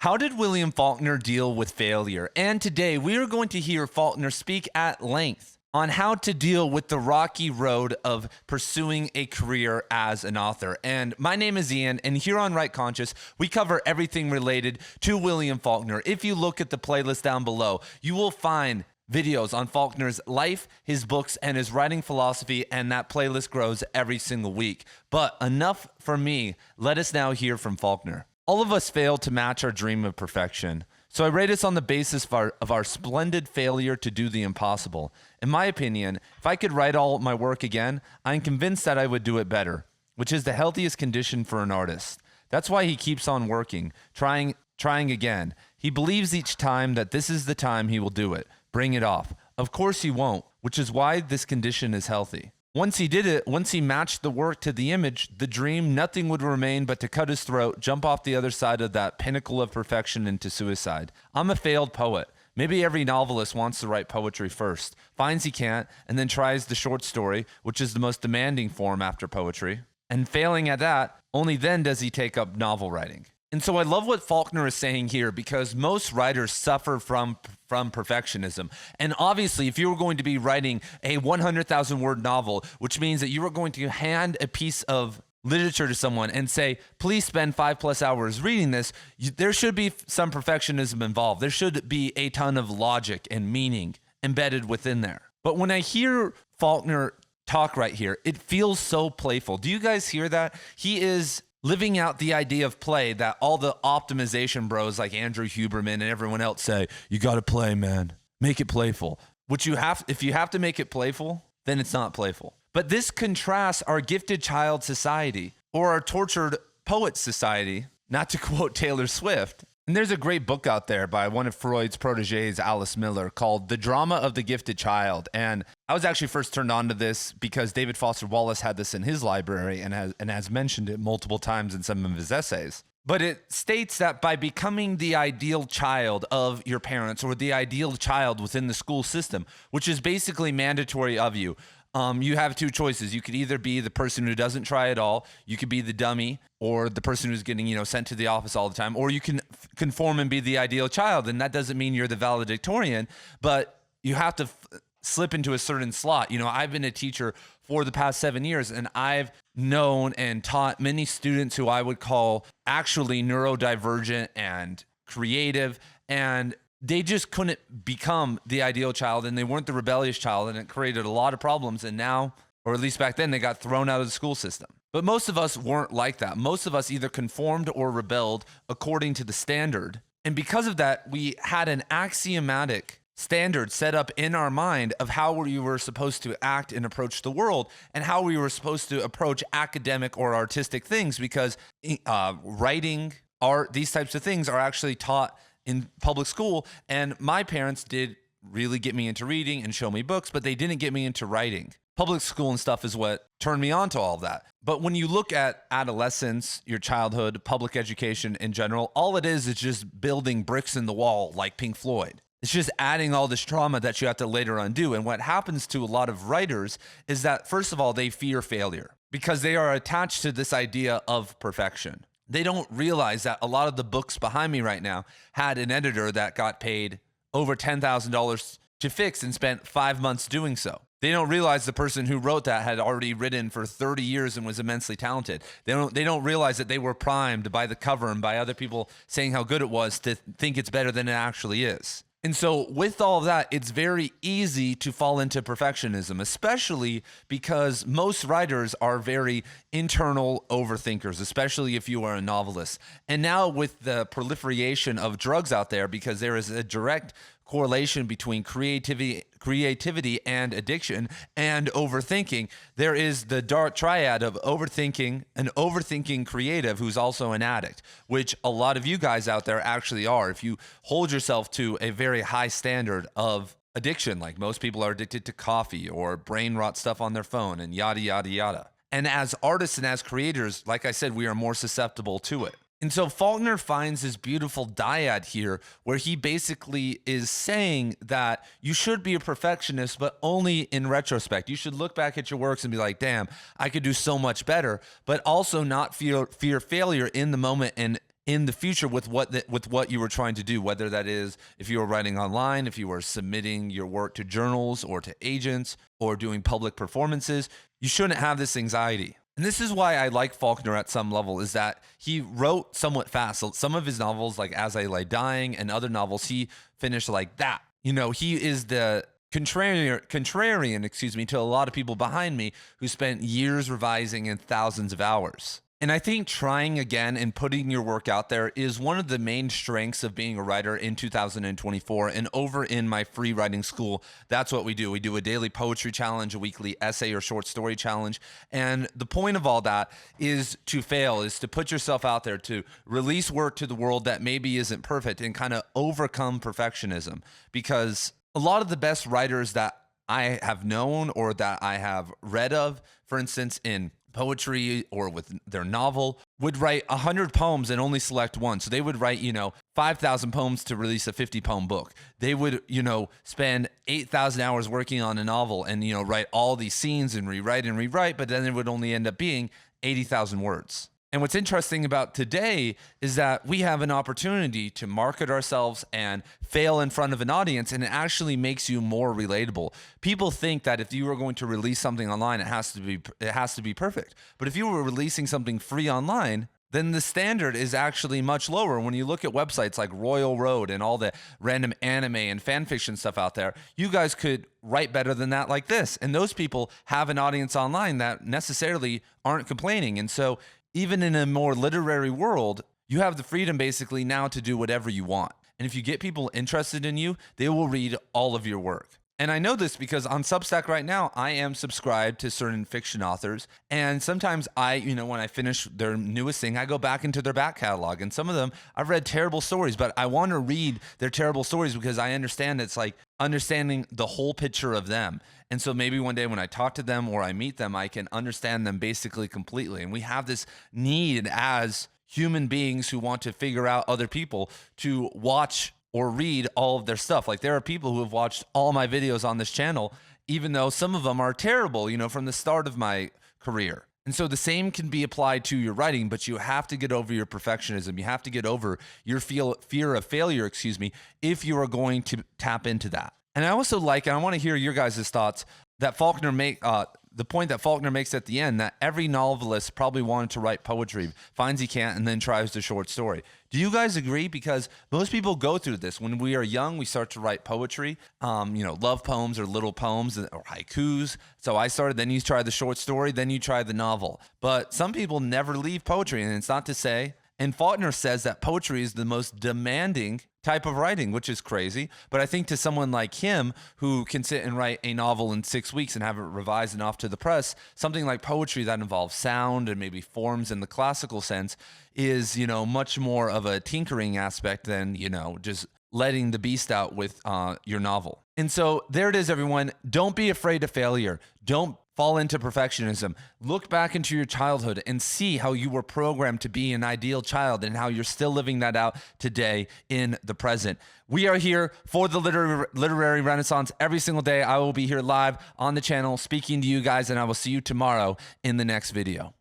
How did William Faulkner deal with failure? And today we are going to hear Faulkner speak at length on how to deal with the rocky road of pursuing a career as an author. And my name is Ian, and here on Right Conscious, we cover everything related to William Faulkner. If you look at the playlist down below, you will find videos on Faulkner's life, his books, and his writing philosophy, and that playlist grows every single week. But enough for me. Let us now hear from Faulkner. All of us fail to match our dream of perfection. So I rate us on the basis of our splendid failure to do the impossible. In my opinion, if I could write all my work again, I'm convinced that I would do it better, which is the healthiest condition for an artist. That's why he keeps on working, trying again. He believes each time that this is the time he will do it, bring it off. Of course he won't, which is why this condition is healthy. Once he did it, once he matched the work to the image, the dream, nothing would remain but to cut his throat, jump off the other side of that pinnacle of perfection into suicide. I'm a failed poet. Maybe every novelist wants to write poetry first, finds he can't, and then tries the short story, which is the most demanding form after poetry. And failing at that, only then does he take up novel writing. And so I love what Faulkner is saying here, because most writers suffer from perfectionism. And obviously, if you were going to be writing a 100,000 word novel, which means that you are going to hand a piece of literature to someone and say, please spend 5+ hours reading this, there should be some perfectionism involved. There should be a ton of logic and meaning embedded within there. But when I hear Faulkner talk right here, it feels so playful. Do you guys hear that? He is living out the idea of play that all the optimization bros like Andrew Huberman and everyone else say, you got to play, man. Make it playful. Which if you have to make it playful, then it's not playful. But this contrasts our gifted child society or our tortured poet society, not to quote Taylor Swift. And there's a great book out there by one of Freud's proteges, Alice Miller, called The Drama of the Gifted Child. And I was actually first turned on to this because David Foster Wallace had this in his library and has mentioned it multiple times in some of his essays. But it states that by becoming the ideal child of your parents or the ideal child within the school system, which is basically mandatory of you, you have two choices. You could either be the person who doesn't try at all, you could be the dummy, or the person who's getting, sent to the office all the time, or you can conform and be the ideal child. And that doesn't mean you're the valedictorian, but you have to slip into a certain slot. I've been a teacher for the past 7 years, and I've known and taught many students who I would call actually neurodivergent and creative, and they just couldn't become the ideal child, and they weren't the rebellious child, and it created a lot of problems. And now, or at least back then, they got thrown out of the school system. But most of us weren't like that. Most of us either conformed or rebelled according to the standard. And because of that, we had an axiomatic standard set up in our mind of how we were supposed to act and approach the world, and how we were supposed to approach academic or artistic things, because writing, art, these types of things are actually taught in public school. And my parents did really get me into reading and show me books, but they didn't get me into writing. Public school and stuff is what turned me on to all of that. But when you look at adolescence, your childhood, public education in general, all it is just building bricks in the wall like Pink Floyd. It's just adding all this trauma that you have to later undo. And what happens to a lot of writers is that, first of all, they fear failure because they are attached to this idea of perfection. They don't realize that a lot of the books behind me right now had an editor that got paid over $10,000 to fix and spent 5 months doing so. They don't realize the person who wrote that had already written for 30 years and was immensely talented. They don't realize that they were primed by the cover and by other people saying how good it was to think it's better than it actually is. And so with all of that, it's very easy to fall into perfectionism, especially because most writers are very internal overthinkers, especially if you are a novelist. And now with the proliferation of drugs out there, because there is a direct correlation between creativity and addiction and overthinking, there is the dark triad of overthinking, an overthinking creative who's also an addict, which a lot of you guys out there actually are. If you hold yourself to a very high standard of addiction, like most people are addicted to coffee or brain rot stuff on their phone and yada, yada, yada. And as artists and as creators, like I said, we are more susceptible to it. And so Faulkner finds this beautiful dyad here where he basically is saying that you should be a perfectionist, but only in retrospect. You should look back at your works and be like, damn, I could do so much better, but also not fear failure in the moment and in the future with what you were trying to do, whether that is if you were writing online, if you were submitting your work to journals or to agents or doing public performances. You shouldn't have this anxiety. And this is why I like Faulkner at some level, is that he wrote somewhat fast. So some of his novels, like As I Lay Dying and other novels, he finished like that. You know, he is the contrarian, to a lot of people behind me who spent years revising and thousands of hours. And I think trying again and putting your work out there is one of the main strengths of being a writer in 2024. And over in my free writing school, that's what we do. We do a daily poetry challenge, a weekly essay or short story challenge. And the point of all that is to fail, is to put yourself out there, to release work to the world that maybe isn't perfect and kind of overcome perfectionism. Because a lot of the best writers that I have known or that I have read of, for instance, in poetry or with their novel, would write 100 poems and only select one. So they would write, 5,000 poems to release a 50-poem book. They would, spend 8,000 hours working on a novel and, write all these scenes and rewrite, but then it would only end up being 80,000 words. And what's interesting about today is that we have an opportunity to market ourselves and fail in front of an audience, and it actually makes you more relatable. People think that if you were going to release something online, it has to be perfect. But if you were releasing something free online, then the standard is actually much lower. When you look at websites like Royal Road and all the random anime and fan fiction stuff out there, you guys could write better than that like this. And those people have an audience online that necessarily aren't complaining. And so even in a more literary world, you have the freedom basically now to do whatever you want. And if you get people interested in you, they will read all of your work. And I know this because on Substack right now, I am subscribed to certain fiction authors. And sometimes when I finish their newest thing, I go back into their back catalog. And some of them, I've read terrible stories, but I want to read their terrible stories because I understand it's like understanding the whole picture of them. And so maybe one day when I talk to them or I meet them, I can understand them basically completely. And we have this need as human beings who want to figure out other people to watch or read all of their stuff. Like there are people who have watched all my videos on this channel, even though some of them are terrible, from the start of my career. And so the same can be applied to your writing, but you have to get over your perfectionism. You have to get over your fear of failure, if you are going to tap into that. And I also and I want to hear your guys' thoughts, that the point that Faulkner makes at the end, that every novelist probably wanted to write poetry, finds he can't, and then tries the short story. Do you guys agree? Because most people go through this. When we are young, we start to write poetry, love poems or little poems or haikus. So I started, then you try the short story, then you try the novel. But some people never leave poetry, and it's not to say, and Faulkner says that poetry is the most demanding type of writing, which is crazy. But I think to someone like him who can sit and write a novel in 6 weeks and have it revised and off to the press, something like poetry that involves sound and maybe forms in the classical sense is, much more of a tinkering aspect than, just letting the beast out with your novel. And so there it is, everyone. Don't be afraid of failure. Don't fall into perfectionism. Look back into your childhood and see how you were programmed to be an ideal child and how you're still living that out today in the present. We are here for the literary renaissance every single day. I will be here live on the channel speaking to you guys, and I will see you tomorrow in the next video.